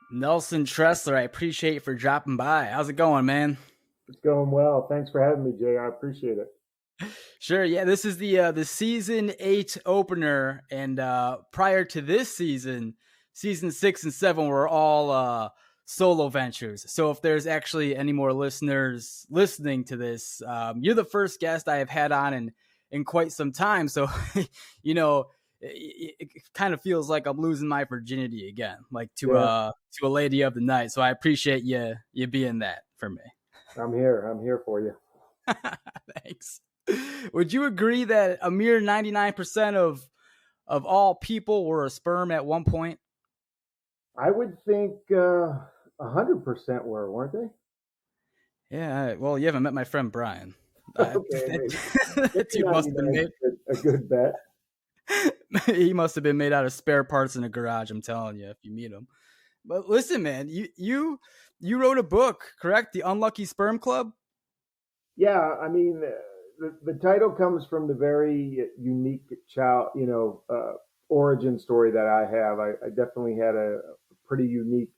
Nelson Tresslers, I appreciate you for dropping by. How's it going, man? It's going well. Thanks for having me, Jay. I appreciate it. Sure, yeah. This is the season 8 opener, and prior to this season, season 6 and 7 were all solo ventures. So if there's actually any more listeners listening to this, you're the first guest I have had on in quite some time. So you know. It kind of feels like I'm losing my virginity again, like Yeah, to a lady of the night. So I appreciate you being that for me. I'm here. I'm here for you. Thanks. Would you agree that a mere 99% of all people were a sperm at one point? I would think 100% were, weren't they? Yeah. Well, you haven't met my friend Brian. Okay, That maybe dude must have been 99 made. is a good bet. He must have been made out of spare parts in a garage. I'm telling you, if you meet him. But listen, man, you wrote a book, correct? The Unlucky Sperm Club. Yeah, I mean, the title comes from the very unique child, origin story that I have. I definitely had a pretty unique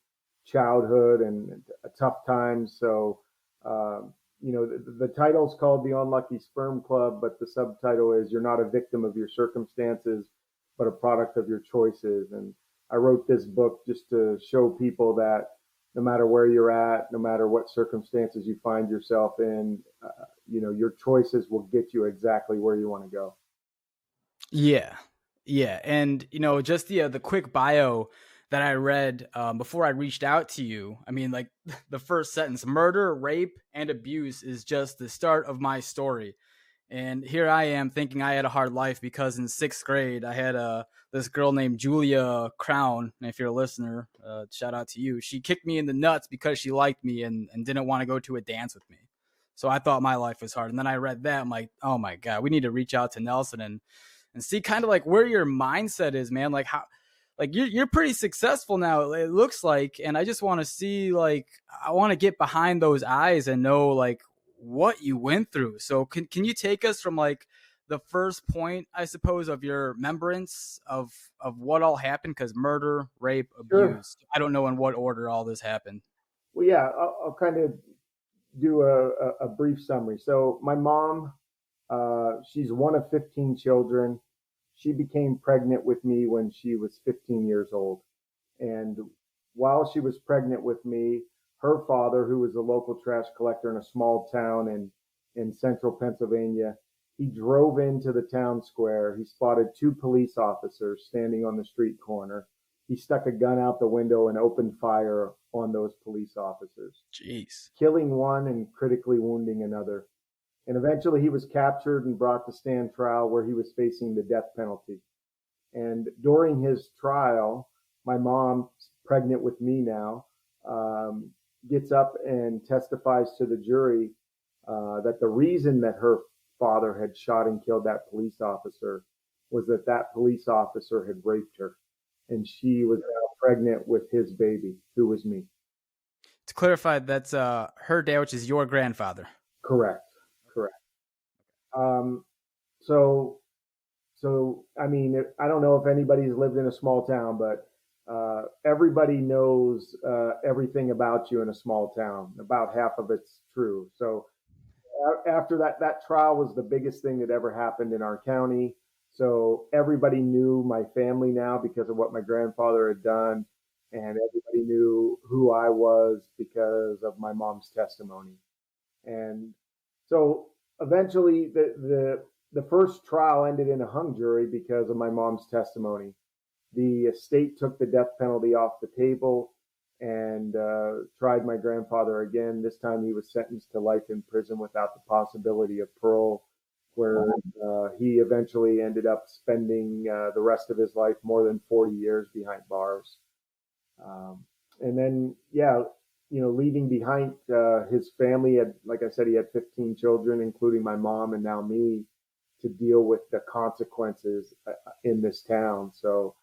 childhood and a tough time. So, the title's called The Unlucky Sperm Club, but the subtitle is You're Not a Victim of Your Circumstances, but a Product of Your Choices. And I wrote this book just to show people that no matter where you're at, no matter what circumstances you find yourself in, your choices will get you exactly where you want to go. Yeah, yeah, and just the quick bio that I read before I reached out to you. I mean, like the first sentence: murder, rape, and abuse is just the start of my story. And here I am thinking I had a hard life because in sixth grade I had this girl named Julia Crown. And if you're a listener, shout out to you. She kicked me in the nuts because she liked me and didn't want to go to a dance with me. So I thought my life was hard. And then I read that. I'm like, oh my God, we need to reach out to Nelson and see kind of like where your mindset is, man. Like how, like you're pretty successful now, it looks like. And I just want to see, like, I want to get behind those eyes and know like what you went through. So can you take us from like the first point, I suppose, of your remembrance of what all happened? Because murder, rape, Sure. abuse. I don't know in what order all this happened. Well, yeah, I'll kind of do a brief summary. So my mom, she's one of 15 children. She became pregnant with me when she was 15 years old. And while she was pregnant with me, her father, who was a local trash collector in a small town in central Pennsylvania, he drove into the town square. He spotted two police officers standing on the street corner. He stuck a gun out the window and opened fire on those police officers, Jeez. killing one and critically wounding another. And eventually he was captured and brought to stand trial where he was facing the death penalty. And during his trial, my mom, pregnant with me now, gets up and testifies to the jury that the reason that her father had shot and killed that police officer was that that police officer had raped her. And she was now pregnant with his baby, who was me. To clarify, that's her dad, which is your grandfather. Correct. Correct. Um, so I mean, I don't know if anybody's lived in a small town, but everybody knows everything about you in a small town. About half of it's true. So after that trial was the biggest thing that ever happened in our county. So everybody knew my family now because of what my grandfather had done, and everybody knew who I was because of my mom's testimony. And so eventually the first trial ended in a hung jury because of my mom's testimony. The state took the death penalty off the table and tried my grandfather again. This time he was sentenced to life in prison without the possibility of parole, where he eventually ended up spending the rest of his life, more than 40 years, behind bars. And then, yeah, leaving behind his family. Had, like I said, he had 15 children, including my mom and now me, to deal with the consequences in this town. So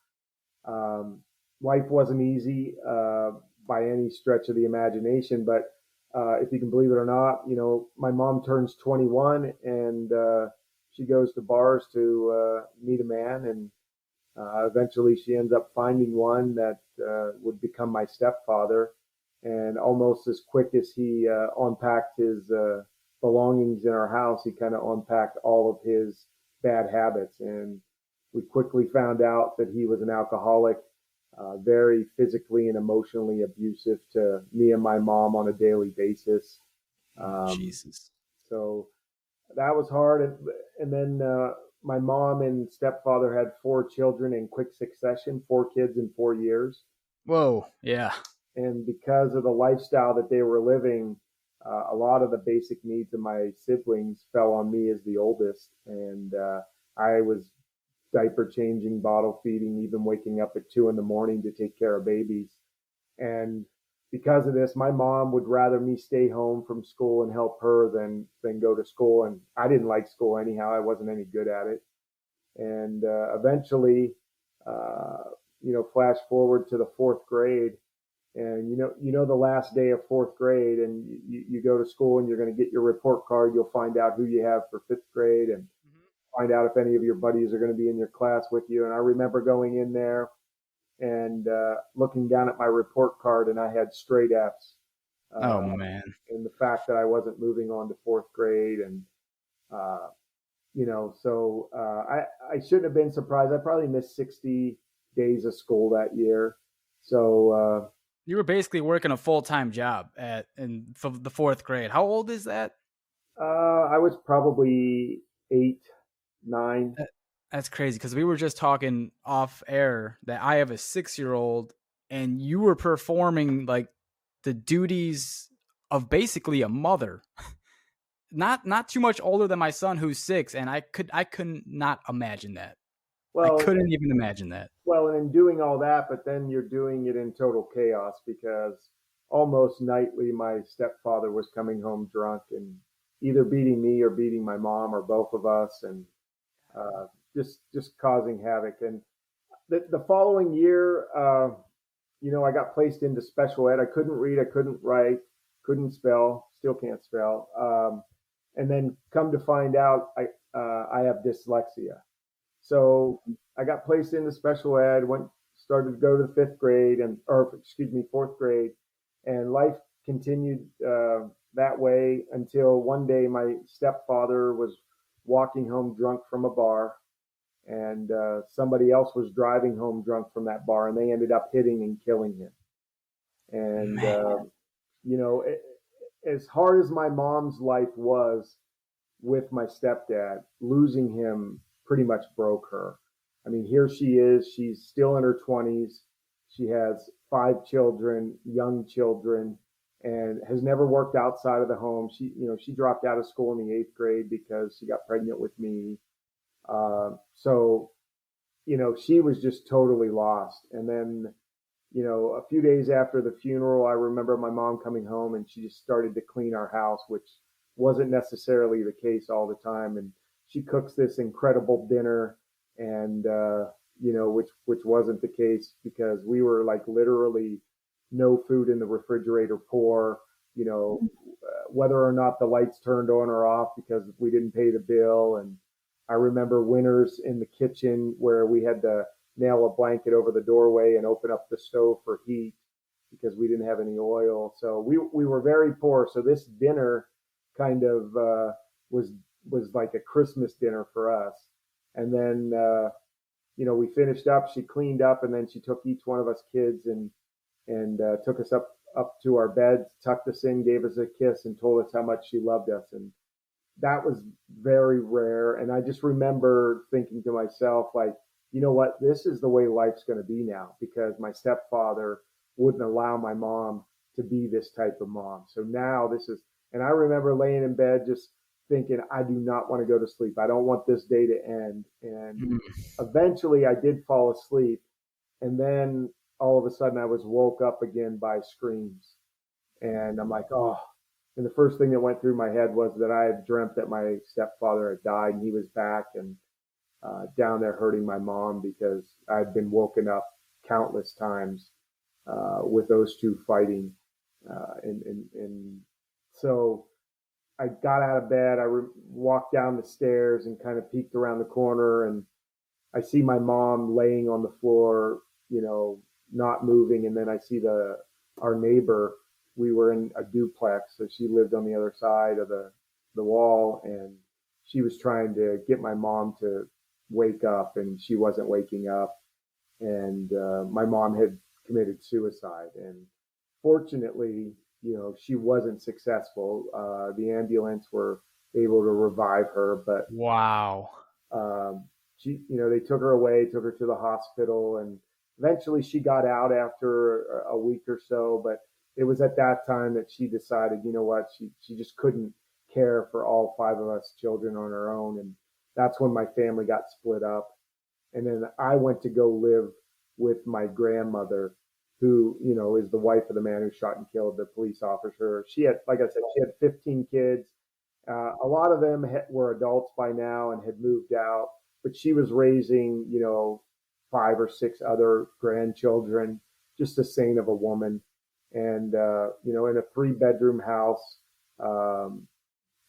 life wasn't easy by any stretch of the imagination. But if you can believe it or not, my mom turns 21 and she goes to bars to meet a man, and Eventually, she ends up finding one that would become my stepfather. And almost as quick as he unpacked his belongings in our house, he kind of unpacked all of his bad habits. And we quickly found out that he was an alcoholic, very physically and emotionally abusive to me and my mom on a daily basis. Um, Jesus. so that was hard. And then my mom and stepfather had 4 children in quick succession, 4 kids in 4 years. Whoa. Yeah. And because of the lifestyle that they were living, a lot of the basic needs of my siblings fell on me as the oldest. And I was diaper changing, bottle feeding, even waking up at 2 in the morning to take care of babies. And because of this, my mom would rather me stay home from school and help her than go to school. And I didn't like school anyhow. I wasn't any good at it. And eventually, uh, flash forward to the fourth grade, and the last day of fourth grade, and you go to school and you're going to get your report card. You'll find out who you have for fifth grade, and find out if any of your buddies are going to be in your class with you. And I remember going in there and looking down at my report card, and I had straight F's. Oh Uh, man. and the fact that I wasn't moving on to fourth grade, and uh, so I shouldn't have been surprised. I probably missed 60 days of school that year. So You were basically working a full-time job in the fourth grade. How old is that? I was probably 8, 9. That- That's crazy because we were just talking off air that I have a 6-year-old and you were performing like the duties of basically a mother. Not too much older than my son who's 6, and I could not imagine that. I Well, couldn't even imagine that. well, and in doing all that, but then you're doing it in total chaos because almost nightly my stepfather was coming home drunk and either beating me or beating my mom or both of us, and uh, just causing havoc. And the following year, I got placed into special ed. I couldn't read, I couldn't write, couldn't spell, still can't spell. And then come to find out, I have dyslexia. So I got placed into special ed, started to go to the fifth grade or excuse me, fourth grade, and life continued that way until one day my stepfather was walking home drunk from a bar, and somebody else was driving home drunk from that bar, and they ended up hitting and killing him. And Man. you know, it, as hard as my mom's life was with my stepdad, losing him pretty much broke her. I mean, here she is. She's still in her 20s. She has 5 children, young children, and has never worked outside of the home. She dropped out of school in the 8th grade because she got pregnant with me. So, she was just totally lost. And then, a few days after the funeral, I remember my mom coming home and she just started to clean our house, which wasn't necessarily the case all the time. And she cooks this incredible dinner, and which wasn't the case because we were like literally no food in the refrigerator, poor. Whether or not the lights turned on or off because we didn't pay the bill. And I remember winters in the kitchen where we had to nail a blanket over the doorway and open up the stove for heat because we didn't have any oil. So we were very poor. So this dinner kind of was was like a Christmas dinner for us. And then we finished up. She cleaned up, and then she took each one of us kids and took us up to our beds, tucked us in, gave us a kiss, and told us how much she loved us. And that was very rare. And I just remember thinking to myself, like, you know what, this is the way life's going to be now because my stepfather wouldn't allow my mom to be this type of mom. So now this is, and I remember laying in bed just thinking, I do not want to go to sleep. I don't want this day to end. And Mm. eventually I did fall asleep. And then all of a sudden I was woke up again by screams. And I'm like, oh, and the first thing that went through my head was that I had dreamt that my stepfather had died and he was back and down there hurting my mom because I'd been woken up countless times with those two fighting. And so I got out of bed, walked down the stairs and kind of peeked around the corner, and I see my mom laying on the floor, you know, not moving, and then I see the our neighbor. We were in a duplex, so she lived on the other side of the wall, and she was trying to get my mom to wake up, and she wasn't waking up, and my mom had committed suicide, and fortunately, you know, she wasn't successful. The ambulance were able to revive her, but Wow. um, she, you know, they took her away, took her to the hospital, and eventually she got out after a week or so. But it was at that time that she decided, you know what, she just couldn't care for all five of us children on her own, and that's when my family got split up. And then I went to go live with my grandmother, who, you know, is the wife of the man who shot and killed the police officer. She had, like I said, she had 15 kids. A lot of them were adults by now and had moved out, but she was raising, you know, five or six other grandchildren, just a saint of a woman. And, you know, in a three-bedroom house.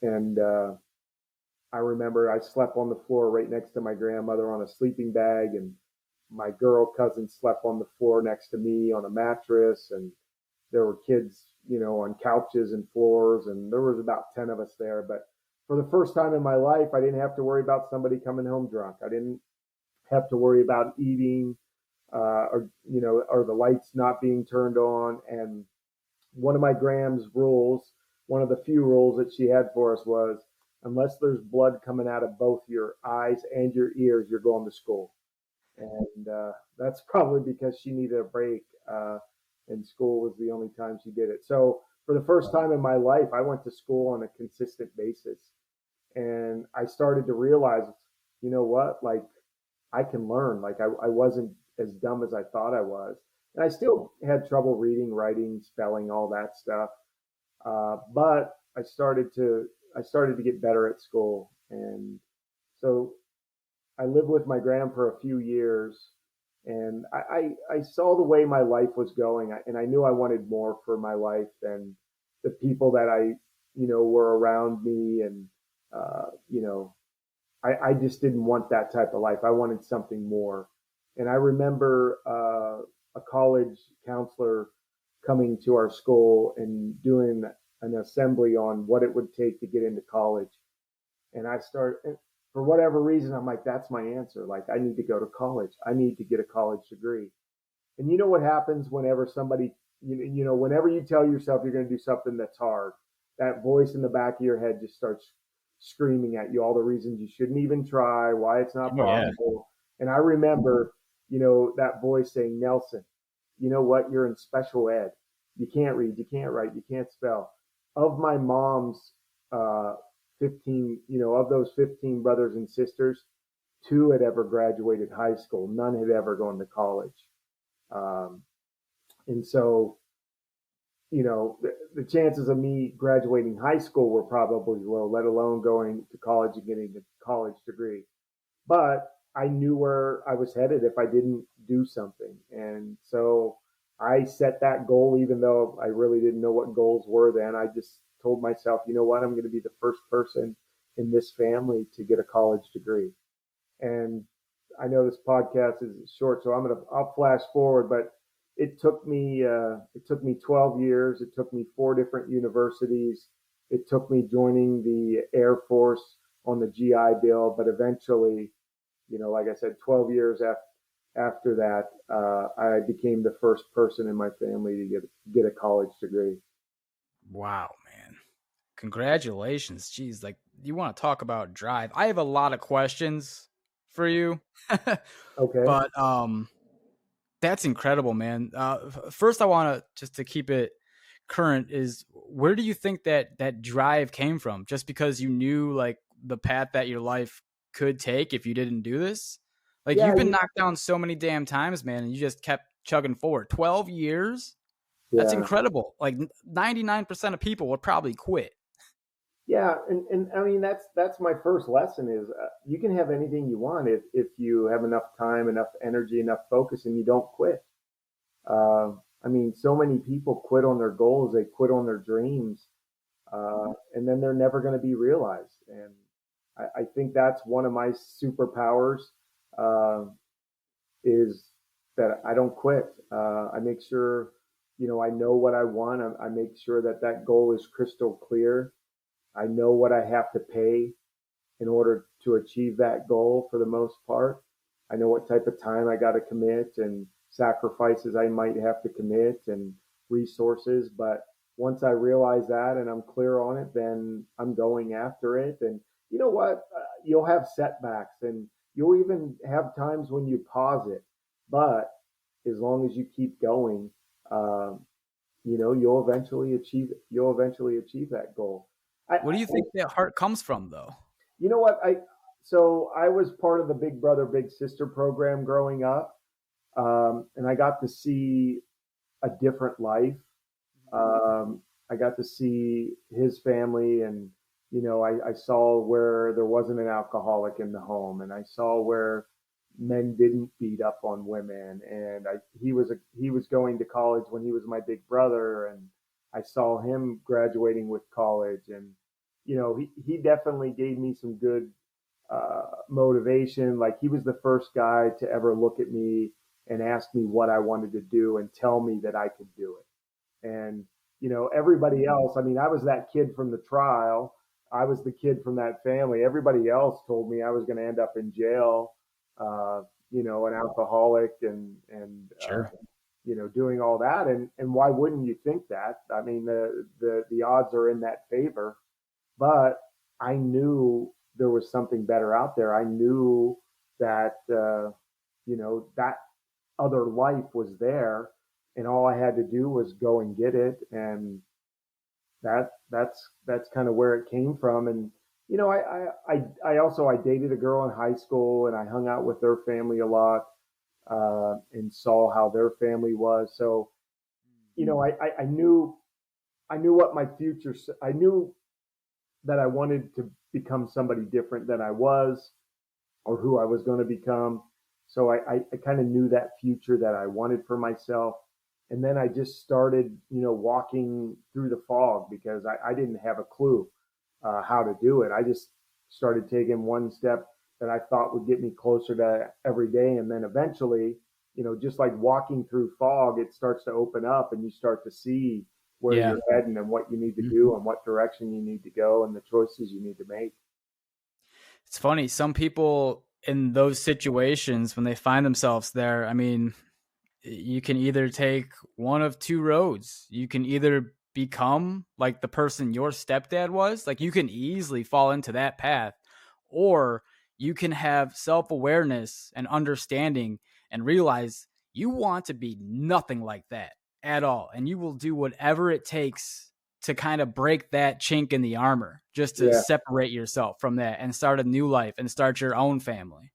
And I remember I slept on the floor right next to my grandmother on a sleeping bag, and my girl cousin slept on the floor next to me on a mattress, and there were kids, you know, on couches and floors, and there was about 10 of us there. But for the first time in my life, I didn't have to worry about somebody coming home drunk. I didn't have to worry about eating, or, you know, or the lights not being turned on. And one of my Graham's rules, one of the few rules that she had for us was, unless there's blood coming out of both your eyes and your ears, you're going to school. And that's probably because she needed a break, and school was the only time she did it. So for the first time in my life, I went to school on a consistent basis, and I started to realize, you know what, like I can learn. Like I wasn't as dumb as I thought I was, and I still had trouble reading, writing, spelling, all that stuff. But I started to get better at school, and so I lived with my grand for a few years, and I saw the way my life was going, and I knew I wanted more for my life than the people that you know, were around me, and you know, I just didn't want that type of life. I wanted something more, and I remember a college counselor coming to our school and doing an assembly on what it would take to get into college. And I start, for whatever reason, I'm like, that's my answer. Like, I need to go to college. I need to get a college degree. And you know what happens whenever somebody, you know, whenever you tell yourself you're going to do something that's hard, that voice in the back of your head just starts screaming at you all the reasons you shouldn't even try, why it's not Oh yeah. possible. And I remember, you know, that voice saying, Nelson, you know what? You're in special ed. You can't read, you can't write, you can't spell. Of my mom's uh, 15, you know, of those 15 brothers and sisters, two had ever graduated high school. None had ever gone to college. Um, and so, you know, the chances of me graduating high school were probably low, let alone going to college and getting a college degree. But I knew where I was headed if I didn't do something. And so I set that goal, even though I really didn't know what goals were then. I just told myself, you know what, I'm going to be the first person in this family to get a college degree. And I know this podcast is short, so I'll flash forward, but it took me 12 years. It took me four different universities. It took me joining the Air Force on the GI Bill, but eventually, you know, like I said, 12 years after that, I became the first person in my family to get a college degree. Wow, man. Congratulations. Jeez, like you want to talk about drive. I have a lot of questions for you. Okay. But that's incredible, man. First I want to just to keep it current is where do you think that drive came from? Just because you knew like the path that your life could take if you didn't do this? Like Yeah. you've been knocked down so many damn times, man, and you just kept chugging forward. 12 years? That's Yeah. incredible. Like 99% of people would probably quit. Yeah, and I mean that's my first lesson is you can have anything you want if you have enough time, enough energy, enough focus, and you don't quit. I mean, so many people quit on their goals, they quit on their dreams, and then they're never going to be realized. And I think that's one of my superpowers. uh, is that I don't quit. I make sure, I know what I want. I make sure that that goal is crystal clear. I know what I have to pay in order to achieve that goal for the most part. I know what type of time I got to commit and sacrifices I might have to commit and resources. But once I realize that and I'm clear on it, then I'm going after it. And you know what? You'll have setbacks and you'll even have times when you pause it. But as long as you keep going, um, you'll eventually achieve that goal. What do you think that heart comes from, though? You know what? I was part of the Big Brother Big Sister program growing up, and I got to see a different life. I got to see his family, and I saw where there wasn't an alcoholic in the home, and I saw where men didn't beat up on women, and he was going to college when he was my big brother, and I saw him graduating with college, and he definitely gave me some good motivation. Like he was the first guy to ever look at me and ask me what I wanted to do and tell me that I could do it. And everybody else. I mean, I was that kid from the trial. I was the kid from that family. Everybody else told me I was going to end up in jail. Uh, an alcoholic and Sure. doing all that. And why wouldn't you think that? I mean, the odds are in that favor. But I knew there was something better out there. I knew that that other life was there, and all I had to do was go and get it. And that's kind of where it came from. And I also I dated a girl in high school, and I hung out with their family a lot, and saw how their family was. So I knew what my future. I knew that I wanted to become somebody different than I was or who I was going to become. So I kind of knew that future that I wanted for myself. And then I just started, walking through the fog because I didn't have a clue how to do it. I just started taking one step that I thought would get me closer to every day. And then eventually, just like walking through fog, it starts to open up and you start to see where Yeah. you're heading and what you need to Mhm. do and what direction you need to go and the choices you need to make. It's funny. Some people in those situations, when they find themselves there, I mean, you can either take one of two roads. You can either become like the person your stepdad was, like you can easily fall into that path, or you can have self awareness and understanding and realize you want to be nothing like that at all. And you will do whatever it takes to kind of break that chink in the armor just to Yeah. separate yourself from that and start a new life and start your own family.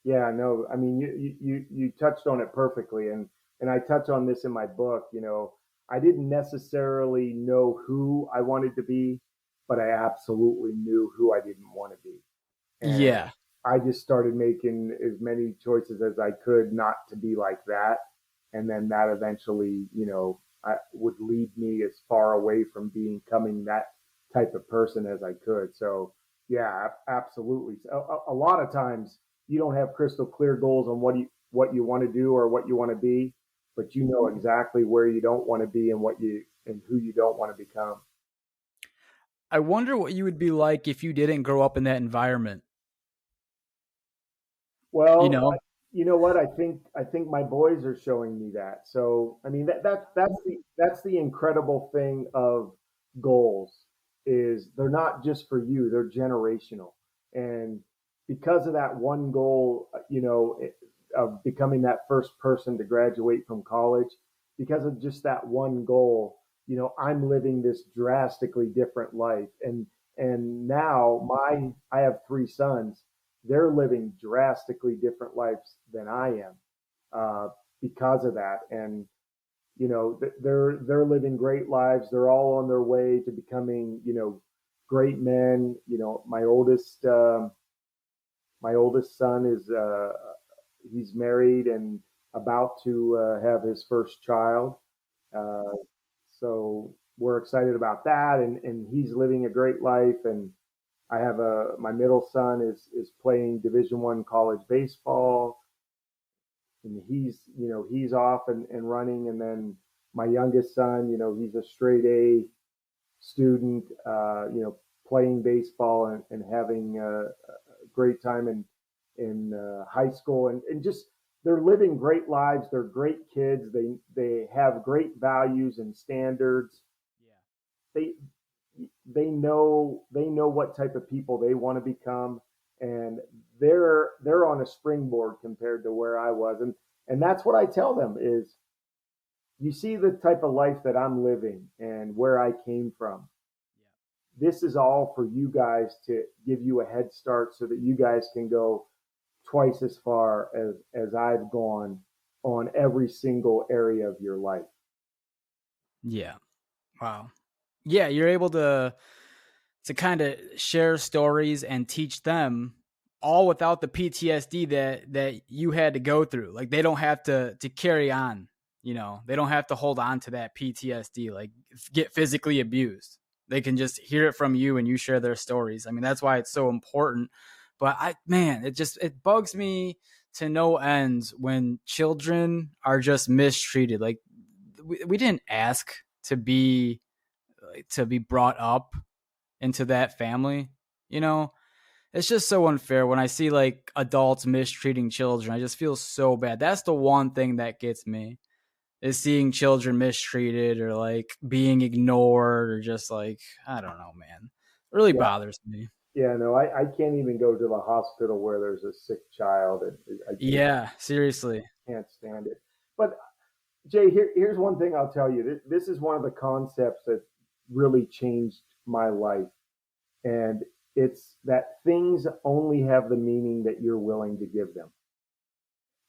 Yeah, no, I mean you touched on it perfectly, and I touch on this in my book. I didn't necessarily know who I wanted to be, but I absolutely knew who I didn't want to be, and Yeah. I just started making as many choices as I could not to be like that, and then that eventually, would lead me as far away from becoming that type of person as I could. So yeah, absolutely. A lot of times you don't have crystal clear goals on what you want to do or what you want to be, but you know exactly where you don't want to be and who you don't want to become. I wonder what you would be like if you didn't grow up in that environment. You Well, know? you know what? I think my boys are showing me that. So I mean that's the incredible thing of goals is they're not just for you; they're generational. And because of that one goal, of becoming that first person to graduate from college, because of just that one goal, I'm living this drastically different life. And now I have three sons, they're living drastically different lives than I am, uh, because of that. And they're living great lives. They're all on their way to becoming great men. My oldest son is he's married and about to have his first child. Uh, so we're excited about that, and he's living a great life. And I have my middle son is playing Division I college baseball, and he's off and running. And then my youngest son, he's a straight A student, playing baseball and having a great time in high school, and just they're living great lives. They're great kids. They have great values and standards. Yeah. They they know what type of people they want to become, and they're on a springboard compared to where I was, and that's what I tell them is, you see the type of life that I'm living and where I came from. This is all for you guys to give you a head start so that you guys can go twice as far as I've gone on every single area of your life. Yeah. Wow. Yeah, you're able to kind of share stories and teach them all without the PTSD that you had to go through. Like they don't have to carry on, they don't have to hold on to that PTSD, like get physically abused. They can just hear it from you and you share their stories. I mean, that's why it's so important. But it bugs me to no ends when children are just mistreated. Like we didn't ask to be brought up into that family, you know? It's just so unfair when I see like adults mistreating children. I just feel so bad. That's the one thing that gets me is seeing children mistreated or like being ignored or just like, I don't know, man. It really Yeah, bothers me. yeah, no, I can't even go to the hospital where there's a sick child. I Yeah, seriously. can't stand it. But Jay, here's one thing I'll tell you. This is one of the concepts that really changed my life. And it's that things only have the meaning that you're willing to give them.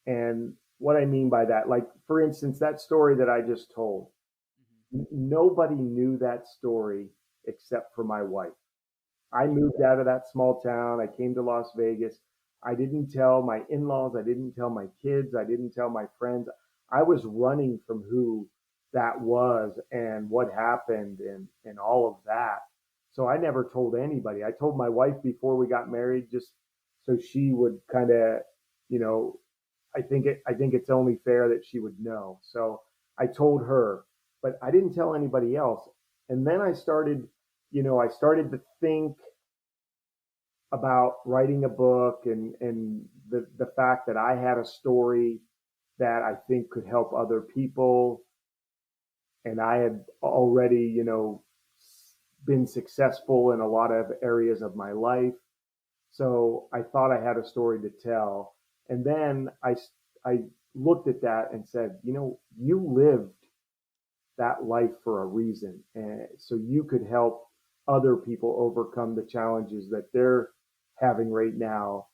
And what I mean by that, like for instance, that story that I just told, nobody knew that story except for my wife. I moved out of that small town. I came to Las Vegas. I didn't tell my in laws. I didn't tell my kids. I didn't tell my friends. I was running from who that was and what happened and all of that. So I never told anybody. I told my wife before we got married, just so she would kind of, you know, I think it's only fair that she would know. So I told her, but I didn't tell anybody else. And then I started to think about writing a book and the fact that I had a story that I think could help other people. And I had already, been successful in a lot of areas of my life. So I thought I had a story to tell. And then I looked at that and said, you lived that life for a reason. And so you could help other people overcome the challenges that they're having right now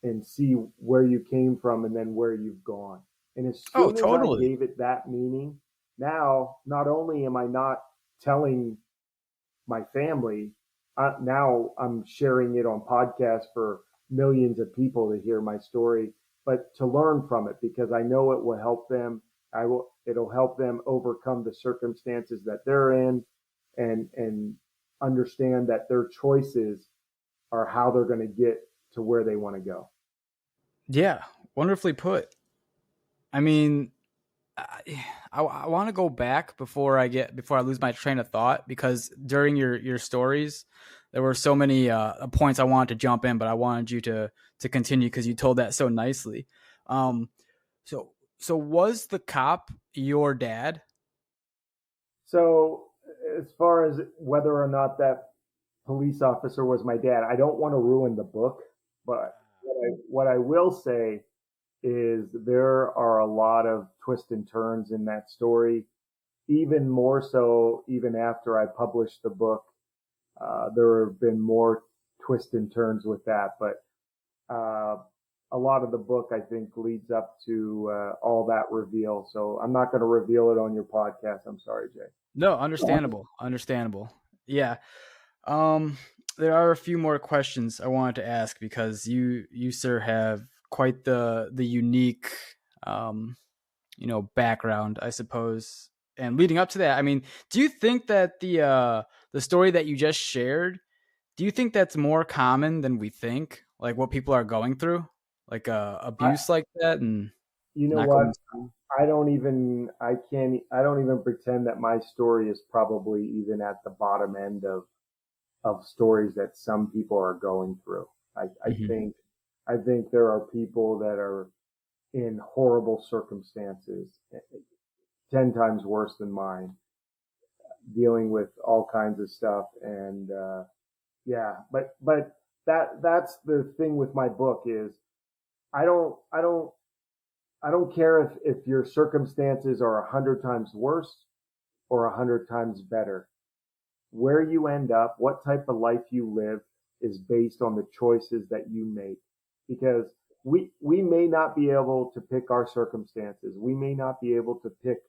and see where you came from and then where you've gone. And as Oh, soon as I totally. gave it that meaning, now not only am I not telling my family, now I'm sharing it on podcasts for millions of people to hear my story, but to learn from it because I know it will help them. It'll help them overcome the circumstances that they're in and understand that their choices are how they're going to get to where they want to go. Yeah, wonderfully put. I mean, I want to go back before I lose my train of thought because during your stories there were so many points I wanted to jump in, but I wanted you to continue because you told that so nicely. Um, so was the cop your dad? So, as far as whether or not that police officer was my dad, I don't want to ruin the book, but what I will say is there are a lot of twists and turns in that story. Even more so, even after I published the book, there have been more twists and turns with that. But uh, a lot of the book, I think, leads up to all that reveal. So I'm not going to reveal it on your podcast. I'm sorry, Jay. No, understandable. Yeah. Um, there are a few more questions I wanted to ask because you sir have quite the unique um background, I suppose. And leading up to that, I mean, do you think that the story that you just shared Do you think that's more common than we think? Like what people are going through, like I, abuse like that, and you know not what? going through. I don't even pretend that my story is probably even at the bottom end of stories that some people are going through. Hmm. I think there are people that are in horrible circumstances, 10 times worse than mine, dealing with all kinds of stuff. And, yeah, but that's the thing with my book is I don't, I don't, I don't care if your circumstances are 100 times worse or 100 times better. Where you end up, what type of life you live is based on the choices that you make. Because we may not be able to pick our circumstances. We may not be able to pick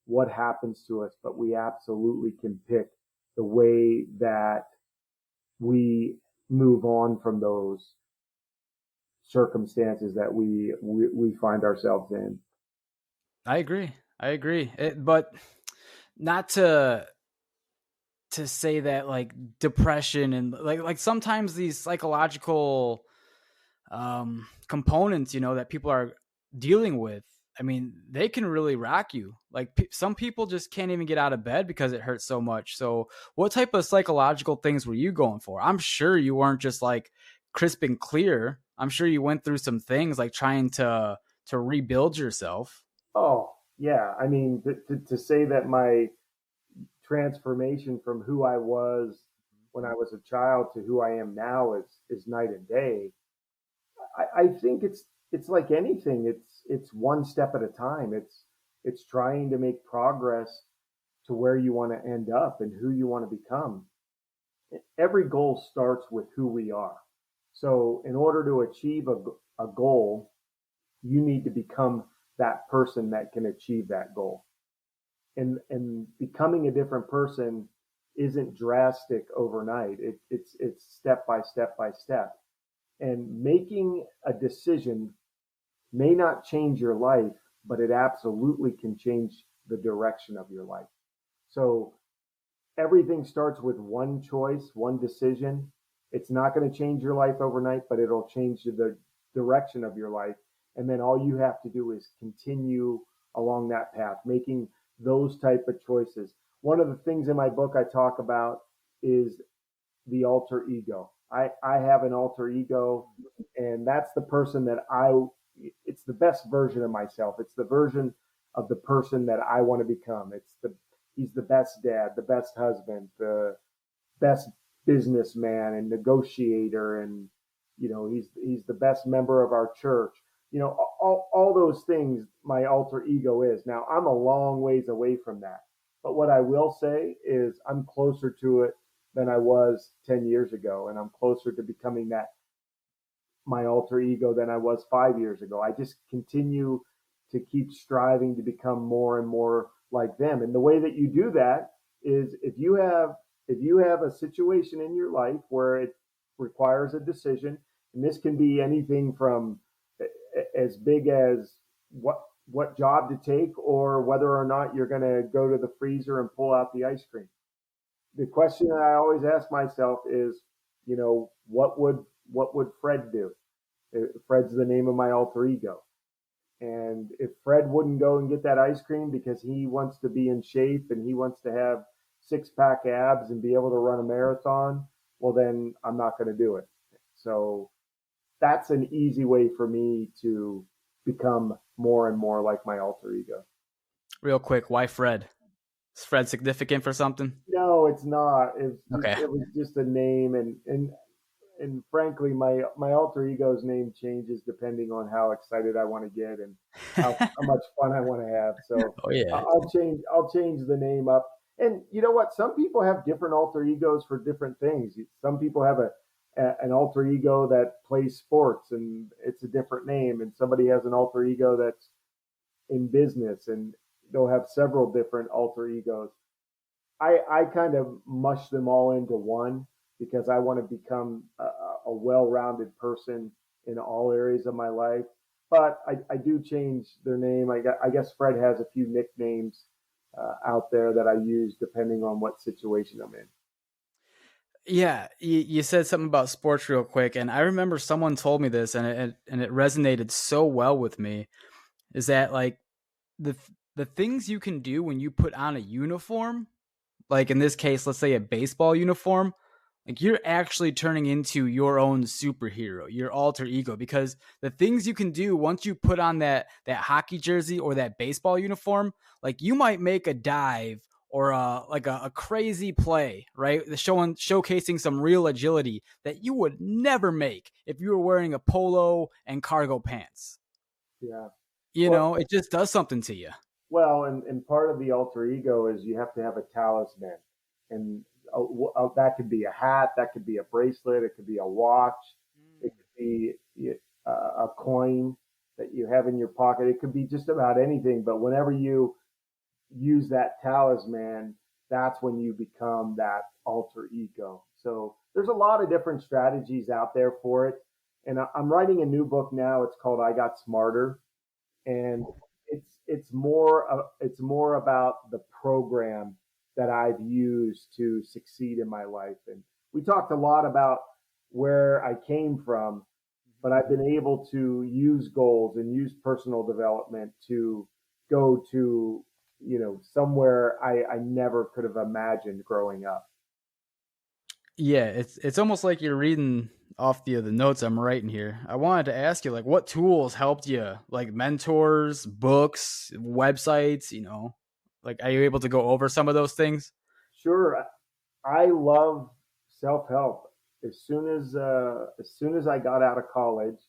what happens to us, but we absolutely can pick the way that we move on from those circumstances that we find ourselves in. I agree. I agree. But not to say that like depression and like sometimes these psychological components, that people are dealing with, I mean, they can really rock you. Like some people just can't even get out of bed because it hurts so much. So what type of psychological things were you going for? I'm sure you weren't just like crisp and clear. I'm sure you went through some things like trying to rebuild yourself. Oh, yeah. I mean, to say that my transformation from who I was when I was a child to who I am now is night and day. I think it's like anything. It's one step at a time. It's trying to make progress to where you want to end up and who you want to become. Every goal starts with who we are. So in order to achieve a goal, you need to become that person that can achieve that goal. And becoming a different person isn't drastic overnight. It's step by step by step. And making a decision may not change your life, but it absolutely can change the direction of your life. So everything starts with one choice, one decision. It's not going to change your life overnight, but it'll change the direction of your life. And then all you have to do is continue along that path, making those type of choices. One of the things in my book I talk about is the alter ego. I have an alter ego, and that's the person that it's the best version of myself. It's the version of the person that I want to become. He's the best dad, the best husband, the best businessman and negotiator. And, he's the best member of our church. All those things my alter ego is. Now I'm a long ways away from that. But what I will say is I'm closer to it than I was 10 years ago. And I'm closer to becoming that my alter ego than I was 5 years ago. I just continue to keep striving to become more and more like them. And the way that you do that is if you have a situation in your life where it requires a decision, and this can be anything from as big as what job to take or whether or not you're going to go to the freezer and pull out the ice cream. The question that I always ask myself is, what would Fred do? Fred's the name of my alter ego. And if Fred wouldn't go and get that ice cream because he wants to be in shape and he wants to have six pack abs and be able to run a marathon, well, then I'm not going to do it. So that's an easy way for me to become more and more like my alter ego. Real quick, why Fred? Is Fred significant for something? No, it's not. Okay. It was just a name, and frankly, my alter ego's name changes depending on how excited I want to get and how much fun I want to have. So Oh yeah. I'll change the name up. And you know what? Some people have different alter egos for different things. Some people have an alter ego that plays sports and it's a different name, and somebody has an alter ego that's in business and they'll have several different alter egos. I kind of mush them all into one because I want to become a well-rounded person in all areas of my life. But I do change their name. I guess Fred has a few nicknames out there that I use depending on what situation I'm in. Yeah, you said something about sports real quick, and I remember someone told me this, and it resonated so well with me. Is that like the things you can do when you put on a uniform, like in this case, let's say a baseball uniform, like you're actually turning into your own superhero, your alter ego, because the things you can do once you put on that hockey jersey or that baseball uniform, like you might make a dive or a crazy play, right? Showcasing some real agility that you would never make if you were wearing a polo and cargo pants. Yeah. You Well, know, it just does something to you. and part of the alter ego is you have to have a talisman, and that could be a hat, that could be a bracelet, it could be a watch, it could be a coin that you have in your pocket. It could be just about anything. But whenever you use that talisman, that's when you become that alter ego. So there's a lot of different strategies out there for it. And I'm writing a new book now. It's called I Got Smarter, and it's more about the program that I've used to succeed in my life. And we talked a lot about where I came from, but I've been able to use goals and use personal development to go to, somewhere I never could have imagined growing up. Yeah, it's almost like you're reading off the notes I'm writing here. I wanted to ask you, like, what tools helped you, like mentors, books, websites, like, are you able to go over some of those things? Sure, I love self help. As soon as I got out of college,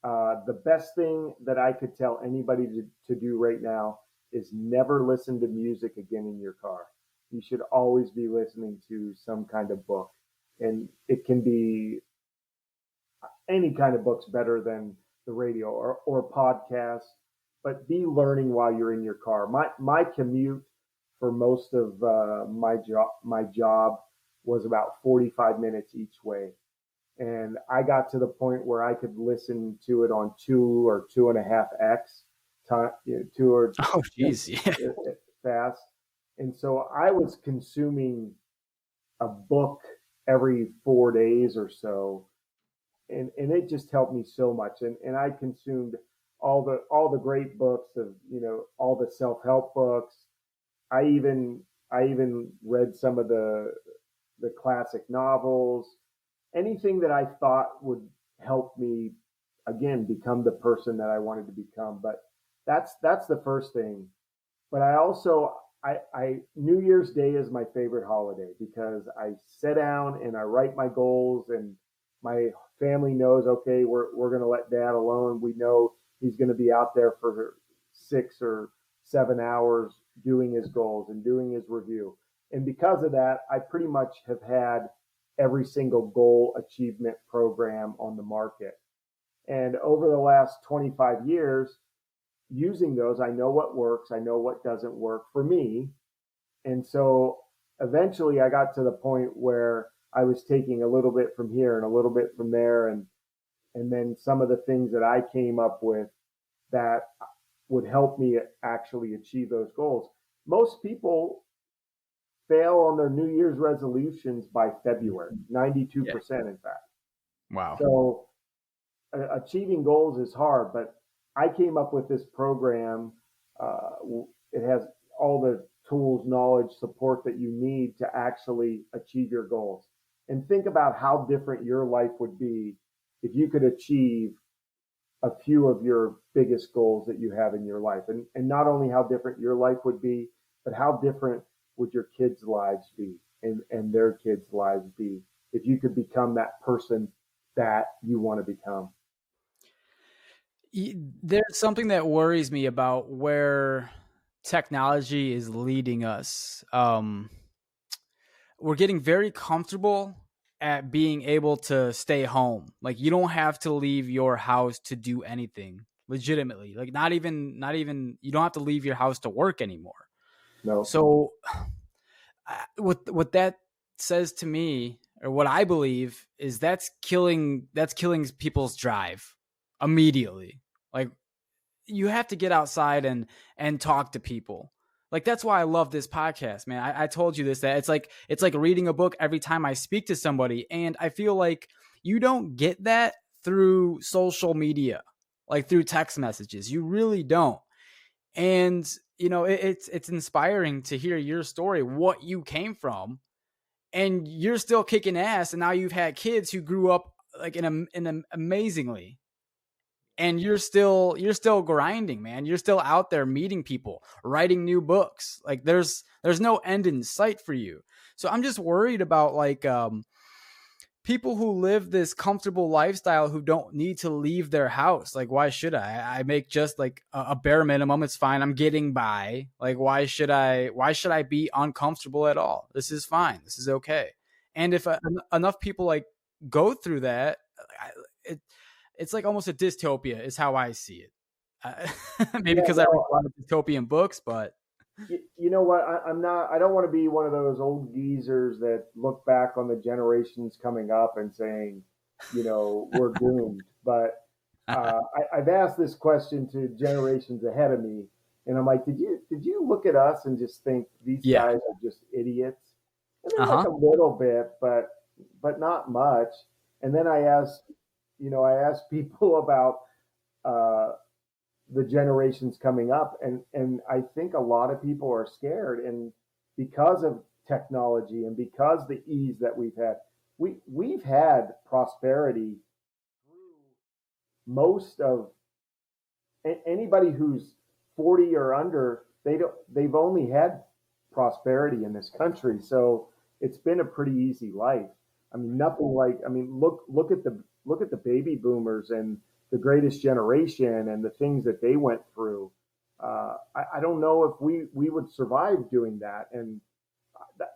the best thing that I could tell anybody to do right now is never listen to music again in your car. You should always be listening to some kind of book, and it can be any kind of books better than the radio or podcasts, but be learning while you're in your car. My commute for most of my job was about 45 minutes each way. And I got to the point where I could listen to it on 2 or 2.5x time, two or Oh, geez, yeah. fast. And so I was consuming a book every 4 days or so, and it just helped me so much. And I consumed all the great books of all the self help books. I even read some of the classic novels, anything that I thought would help me again become the person that I wanted to become. But that's the first thing. But I also I New Year's Day is my favorite holiday because I sit down and I write my goals, and my family knows, okay, we're going to let dad alone. We know he's going to be out there for 6 or 7 hours doing his goals and doing his review. And because of that, I pretty much have had every single goal achievement program on the market. And over the last 25 years, using those, I know what works, I know what doesn't work for me. And so eventually I got to the point where I was taking a little bit from here and a little bit from there, and then some of the things that I came up with that would help me actually achieve those goals. Most people fail on their New Year's resolutions by February, Yeah. 92%, in fact. Wow. So achieving goals is hard, but I came up with this program. Uh, it has all the tools, knowledge, support that you need to actually achieve your goals. And think about how different your life would be if you could achieve a few of your biggest goals that you have in your life. And not only how different your life would be, but how different would your kids' lives be and their kids' lives be if you could become that person that you want to become. There's something that worries me about where technology is leading us. We're getting very comfortable at being able to stay home. Like you don't have to leave your house to do anything legitimately. Like not even you don't have to leave your house to work anymore. No. So what that says to me, or what I believe, is that's killing people's drive immediately. Like you have to get outside and talk to people. Like, that's why I love this podcast, man. I told you this, that it's like reading a book every time I speak to somebody. And I feel like you don't get that through social media, like through text messages. You really don't. And it's inspiring to hear your story, what you came from, and you're still kicking ass. And now you've had kids who grew up like amazingly, and you're still grinding, man. You're still out there meeting people, writing new books. Like, there's no end in sight for you. So I'm just worried about like people who live this comfortable lifestyle who don't need to leave their house. Like, why should I make just like a bare minimum? It's fine, I'm getting by. Like, why should I be uncomfortable at all? This is fine, this is okay. And if enough people like go through that, it, it's like almost a dystopia is how I see it. Maybe Yeah, because I read no, a lot of dystopian books, but you know what? I'm not. I don't want to be one of those old geezers that look back on the generations coming up and saying, we're doomed. But I've asked this question to generations ahead of me, and I'm like, did you look at us and just think these yeah. guys are just idiots? And they're like Uh-huh. a little bit, but not much. And then I asked people about uh, the generations coming up, and I think a lot of people are scared, and because of technology and because the ease that we've had prosperity through most of anybody who's 40 or under. They've only had prosperity in this country, so it's been a pretty easy life. I mean, nothing like. I mean, look at the baby boomers and the greatest generation and the things that they went through. I don't know if we would survive doing that. And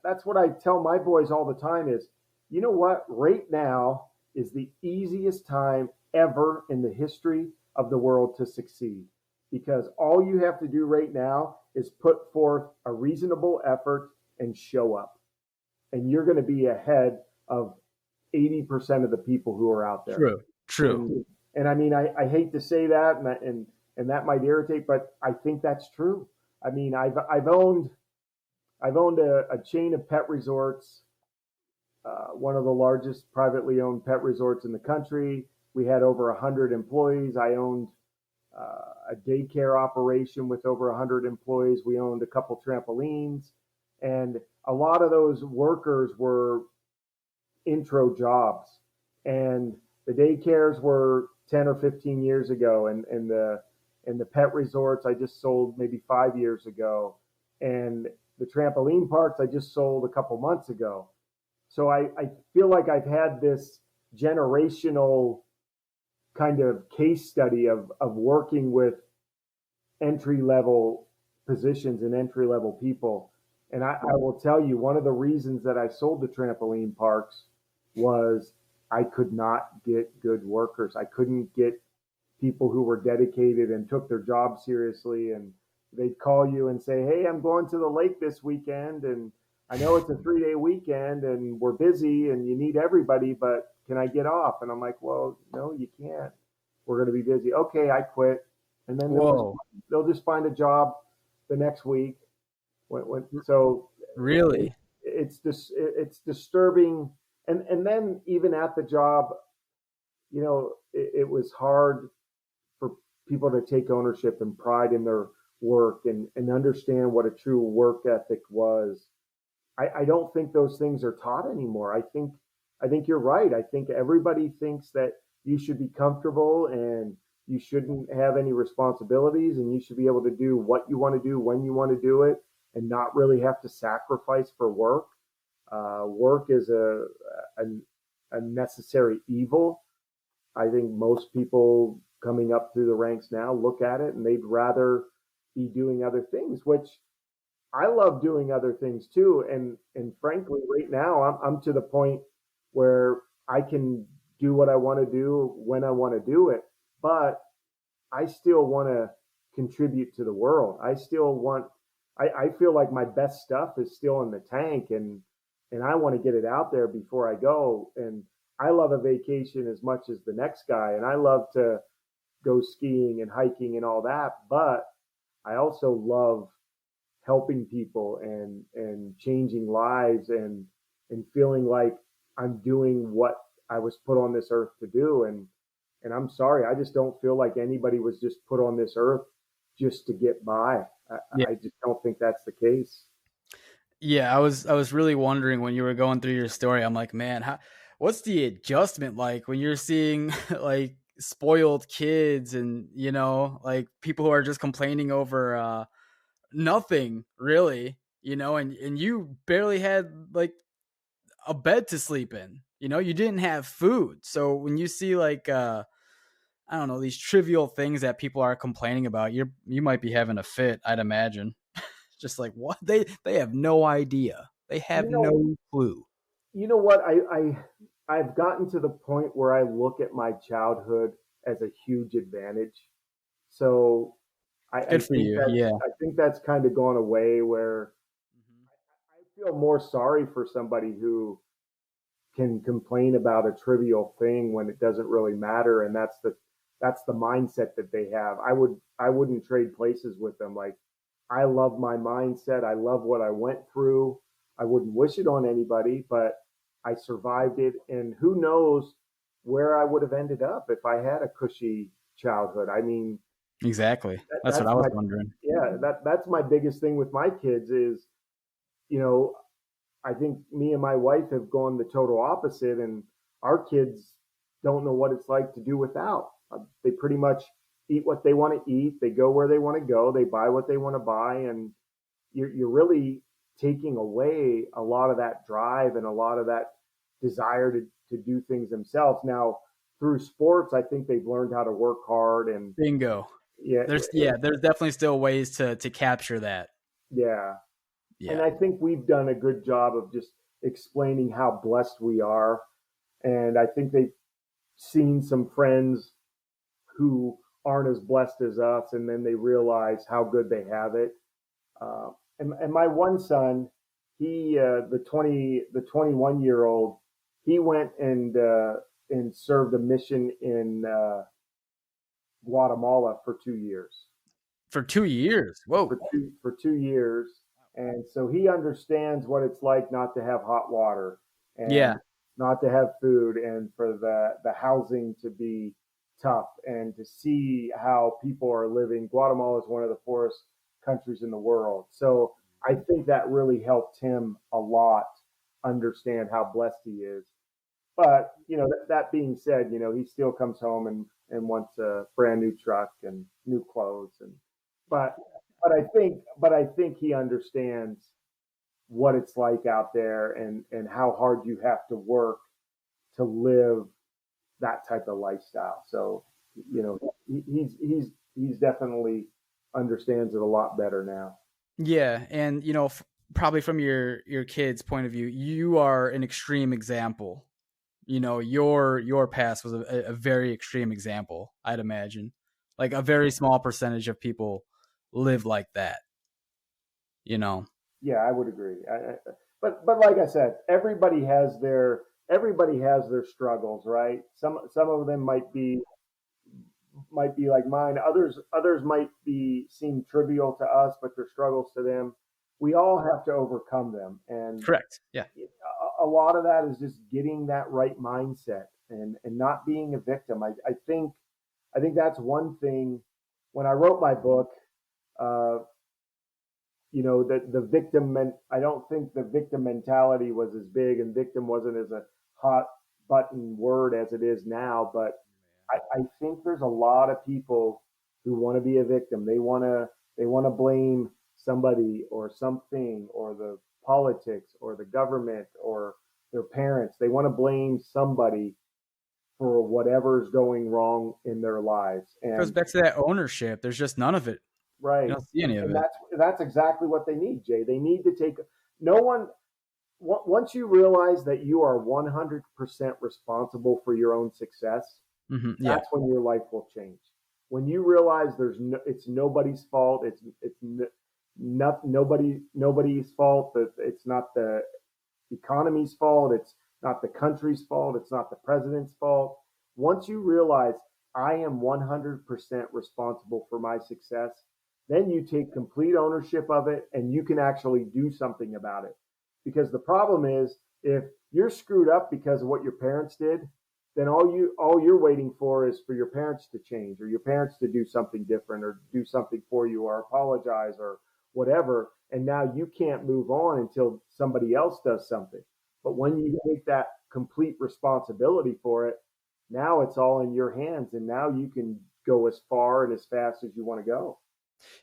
that's what I tell my boys all the time is, you know what? Right now is the easiest time ever in the history of the world to succeed, because all you have to do right now is put forth a reasonable effort and show up, and you're going to be ahead of 80% of the people who are out there. True. True. And I mean, I hate to say that, and that might irritate, but I think that's true. I mean, I've owned a chain of pet resorts, one of the largest privately owned pet resorts in the country. We had over 100 employees. I owned a daycare operation with over 100 employees. We owned a couple trampolines, and a lot of those workers were intro jobs. And the daycares were 10 or 15 years ago, and the pet resorts I just sold maybe 5 years ago, and the trampoline parks I just sold a couple months ago. So I feel like I've had this generational kind of case study of working with entry level positions and entry level people. And I will tell you, one of the reasons that I sold the trampoline parks was I could not get good workers. I couldn't get people who were dedicated and took their job seriously. And they'd call you and say, "Hey, I'm going to the lake this weekend, and I know it's a 3-day weekend, and we're busy, and you need everybody, but can I get off?" And I'm like, "Well, no, you can't. We're going to be busy." "Okay, I quit." And then Whoa. they'll just find a job the next week. So it, Really? it's disturbing. And then even at the job, it was hard for people to take ownership and pride in their work, and understand what a true work ethic was. I don't think those things are taught anymore. I think you're right. I think everybody thinks that you should be comfortable and you shouldn't have any responsibilities, and you should be able to do what you want to do when you want to do it and not really have to sacrifice for work. Work is a, a necessary evil. I think most people coming up through the ranks now look at it and they'd rather be doing other things, which I love doing other things too. And frankly, right now I'm to the point where I can do what I want to do when I want to do it, but I still want to contribute to the world. I feel like my best stuff is still in the tank, and I want to get it out there before I go. And I love a vacation as much as the next guy, and I love to go skiing and hiking and all that, but I also love helping people and changing lives and feeling like I'm doing what I was put on this earth to do. And I'm sorry, I just don't feel like anybody was just put on this earth just to get by. Yeah. I just don't think that's the case. Yeah, I was really wondering when you were going through your story. I'm like, man, what's the adjustment like when you're seeing like spoiled kids and like people who are just complaining over nothing really, and you barely had like a bed to sleep in. You didn't have food. So when you see like I don't know, these trivial things that people are complaining about, you might be having a fit, I'd imagine. Just like what they have no idea. They have You know, no clue. you know what? I've gotten to the point where I look at my childhood as a huge advantage. So I Good for think you. that Yeah. I think that's kind of gone away where Mhm. I feel more sorry for somebody who can complain about a trivial thing when it doesn't really matter, and that's the mindset that they have. I wouldn't trade places with them. Like, I love my mindset. I love what I went through. I wouldn't wish it on anybody, but I survived it, and who knows where I would have ended up if I had a cushy childhood. I mean, Exactly. That's what that's I was my wondering. yeah, that's my biggest thing with my kids is, you know, I think me and my wife have gone the total opposite, and our kids don't know what it's like to do without. They pretty much eat what they want to eat. They go where they want to go. They buy what they want to buy, and you're really taking away a lot of that drive and a lot of that desire to do things themselves. Now, through sports, I think they've learned how to work hard and Bingo. yeah, There's definitely still ways to capture that. yeah. And Yeah. I think we've done a good job of just explaining how blessed we are. And I think they've seen some friends who aren't as blessed as us, and then they realize how good they have it. Uh, and my one son, he the 21-year old, he went and served a mission in Guatemala for 2 years. For 2 years. Whoa. For 2 years, and so he understands what it's like not to have hot water Yeah. and not to have food, and for the housing to be tough, and to see how people are living. Guatemala is one of the poorest countries in the world, so I think that really helped him a lot understand how blessed he is. But that being said, he still comes home and wants a brand new truck and new clothes, and but but I think he understands what it's like out there, and how hard you have to work to live that type of lifestyle. So he's definitely understands it a lot better now. Yeah, and probably from your kid's point of view, you are an extreme example. Your past was a very extreme example, I'd imagine. Like a very small percentage of people live like that, you know. Yeah, I would agree. But like I said, everybody has their struggles, right? Some of them might be like mine. Others might be seem trivial to us, but they're struggles to them. We all have to overcome them, and Correct. Yeah. a lot of that is just getting that right mindset and not being a victim. I think that's one thing. When I wrote my book, uh, the victim I don't think the victim mentality was as big, and victim wasn't as a hot button word as it is now. But I think there's a lot of people who want to be a victim. They want to blame somebody or something, or the politics or the government or their parents. They want to blame somebody for whatever's going wrong in their lives. Goes And back to that ownership. There's just none of it. You right, don't see any of and it. that's exactly what they need, Jay. They need to take no one once you realize that you are 100% responsible for your own success, Yeah. that's when your life will change. When you realize it's nobody's fault, it's not nobody's fault. That it's not the economy's fault. It's not the country's fault. It's not the president's fault. Once you realize I am 100% responsible for my success, then you take complete ownership of it and you can actually do something about it. Because the problem is, if you're screwed up because of what your parents did, then all you're waiting for is for your parents to change, or your parents to do something different, or do something for you, or apologize, or whatever. And now you can't move on until somebody else does something. But when you take that complete responsibility for it, now it's all in your hands, and now you can go as far and as fast as you want to go.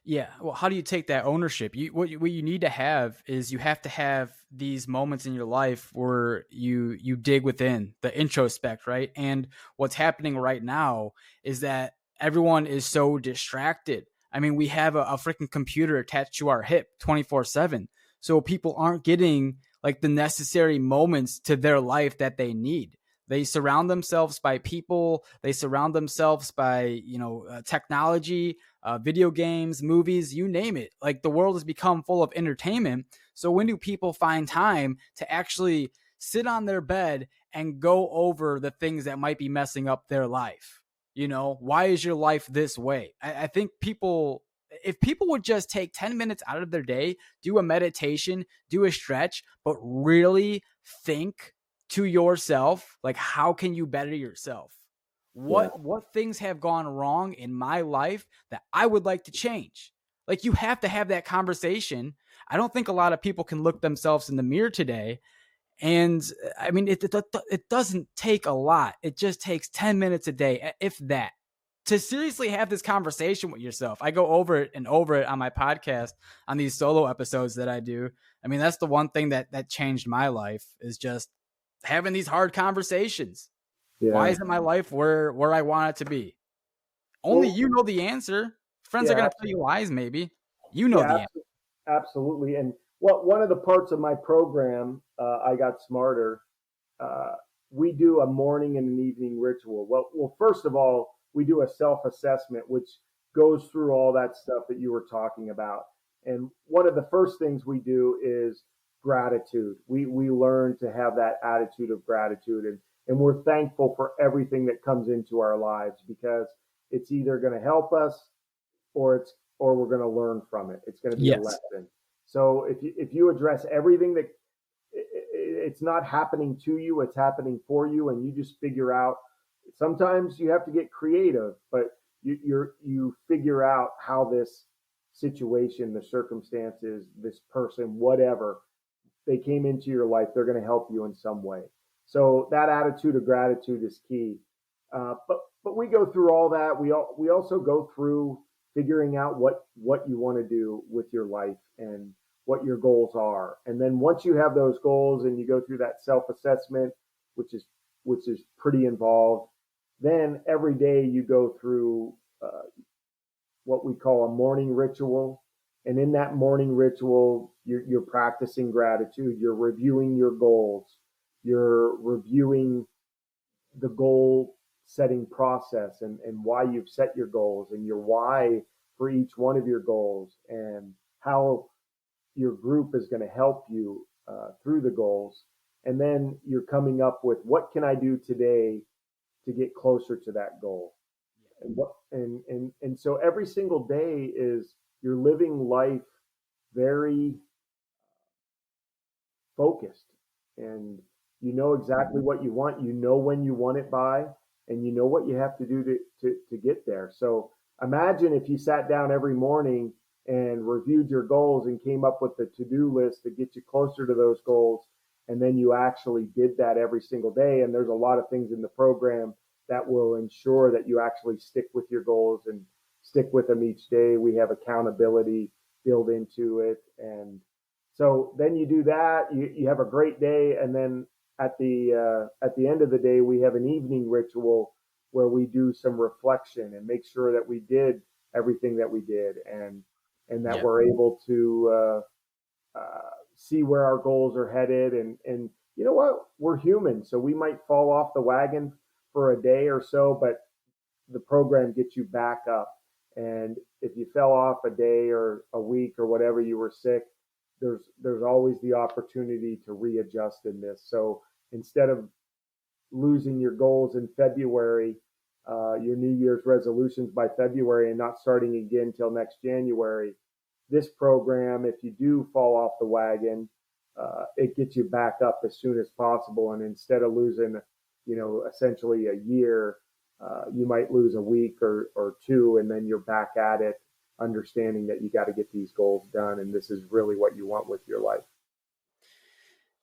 Yeah. Well, how do you take that ownership? What you need to have is you have to have these moments in your life where you dig within, the introspect, right? And what's happening right now is that everyone is so distracted. I mean, we have a freaking computer attached to our hip 24/7. So people aren't getting like the necessary moments to their life that they need. They surround themselves by people, they surround themselves by, technology, video games, movies, you name it. Like the world has become full of entertainment. So when do people find time to actually sit on their bed and go over the things that might be messing up their life? Why is your life this way? I think if people would just take 10 minutes out of their day, do a meditation, do a stretch, but really think to yourself, like, how can you better yourself? Yeah. What things have gone wrong in my life that I would like to change? Like, you have to have that conversation. I don't think a lot of people can look themselves in the mirror today. And I mean, it doesn't take a lot. It just takes 10 minutes a day, if that, to seriously have this conversation with yourself. I go over it and over it on my podcast, on these solo episodes that I do. I mean, that's the one thing that changed my life, is just having these hard conversations. Why Yeah. isn't my life where I want it to be? Only Well, you know the answer. Friends are yeah, going to tell you lies, maybe. You know yeah, the answer. absolutely. And one of the parts of my program, I got smarter. Uh, we do a morning and an evening ritual. Well, first of all, we do a self-assessment, which goes through all that stuff that you were talking about. And one of the first things we do is gratitude. We learn to have that attitude of gratitude, and we're thankful for everything that comes into our lives, because it's either going to help us, or we're going to learn from it. It's going to be a Yes. lesson. So if you address everything that it's not happening to you, it's happening for you, and you just figure out. Sometimes you have to get creative, but you figure out how this situation, the circumstances, this person, whatever, they came into your life, they're going to help you in some way. So that attitude of gratitude is key. But we go through all that. We also go through figuring out what you want to do with your life and what your goals are. And then once you have those goals and you go through that self assessment, which is pretty involved, then every day you go through what we call a morning ritual. And in that morning ritual, you're practicing gratitude. You're reviewing your goals. You're reviewing the goal setting process, and why you've set your goals, and your why for each one of your goals, and how your group is going to help you through the goals. And then you're coming up with, what can I do today to get closer to that goal? And so every single day is, you're living life very focused, and you know exactly what you want, you know when you want it by, and you know what you have to do to get there. So imagine if you sat down every morning and reviewed your goals and came up with the to-do list to get you closer to those goals, and then you actually did that every single day. And there's a lot of things in the program that will ensure that you actually stick with your goals and stick with them each day. We have accountability built into it. And so then you do that, you have a great day. And then at the end of the day, we have an evening ritual where we do some reflection and make sure that we did everything that we did, and that Yeah. we're able to see where our goals are headed. And you know what? We're human, so we might fall off the wagon for a day or so, but the program gets you back up. And if you fell off a day or a week or whatever, you were sick, there's always the opportunity to readjust in this. So instead of losing your goals in February your New Year's resolutions by February and not starting again till next January. This program, if you do fall off the wagon, it gets you back up as soon as possible. And instead of losing, essentially a year, you might lose a week or two, and then you're back at it, understanding that you got to get these goals done. And this is really what you want with your life.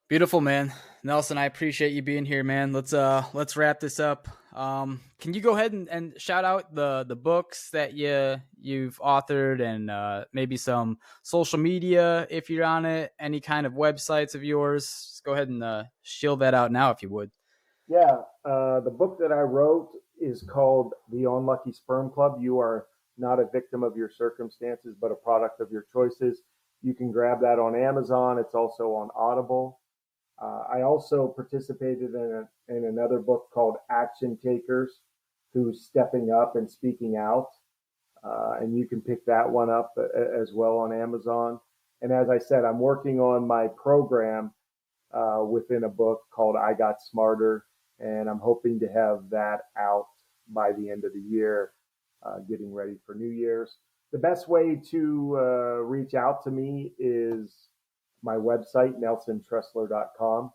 Beautiful, man. Nelson, I appreciate you being here, man. Let's wrap this up. Can you go ahead and shout out the books that you've authored, and maybe some social media if you're on it, any kind of websites of yours? Just go ahead and shield that out now if you would. Yeah, the book that I wrote is called The Unlucky Sperm Club. You are not a victim of your circumstances, but a product of your choices. You can grab that on Amazon. It's also on Audible. I also participated in another book called Action Takers, Who's Stepping Up and Speaking Out. And you can pick that one up as well on Amazon. And as I said, I'm working on my program within a book called I Got Smarter. And I'm hoping to have that out by the end of the year, getting ready for New Year's. The best way to reach out to me is my website, nelsontressler.com,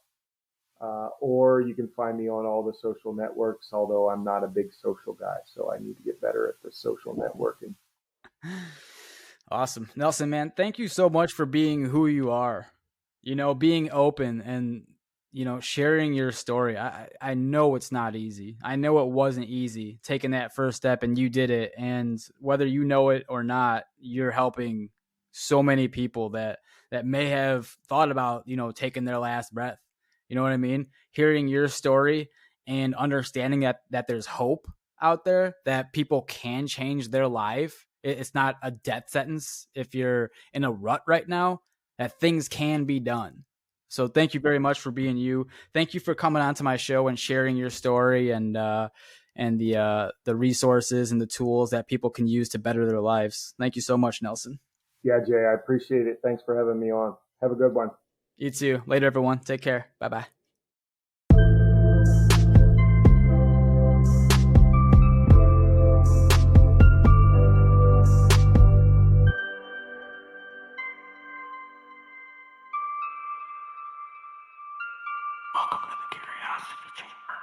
or you can find me on all the social networks, although I'm not a big social guy, so I need to get better at the social networking. Awesome. Nelson, man, thank you so much for being who you are, being open and, sharing your story. I know it's not easy. I know it wasn't easy taking that first step, and you did it. And whether you know it or not, you're helping so many people that may have thought about, taking their last breath. You know what I mean? Hearing your story and understanding that there's hope out there, that people can change their life. It's not a death sentence if you're in a rut right now, that things can be done. So thank you very much for being you. Thank you for coming onto my show and sharing your story and the resources and the tools that people can use to better their lives. Thank you so much, Nelson. Yeah, Jay, I appreciate it. Thanks for having me on. Have a good one. You too. Later, everyone. Take care. Bye-bye. Welcome to the Curiosity Chamber.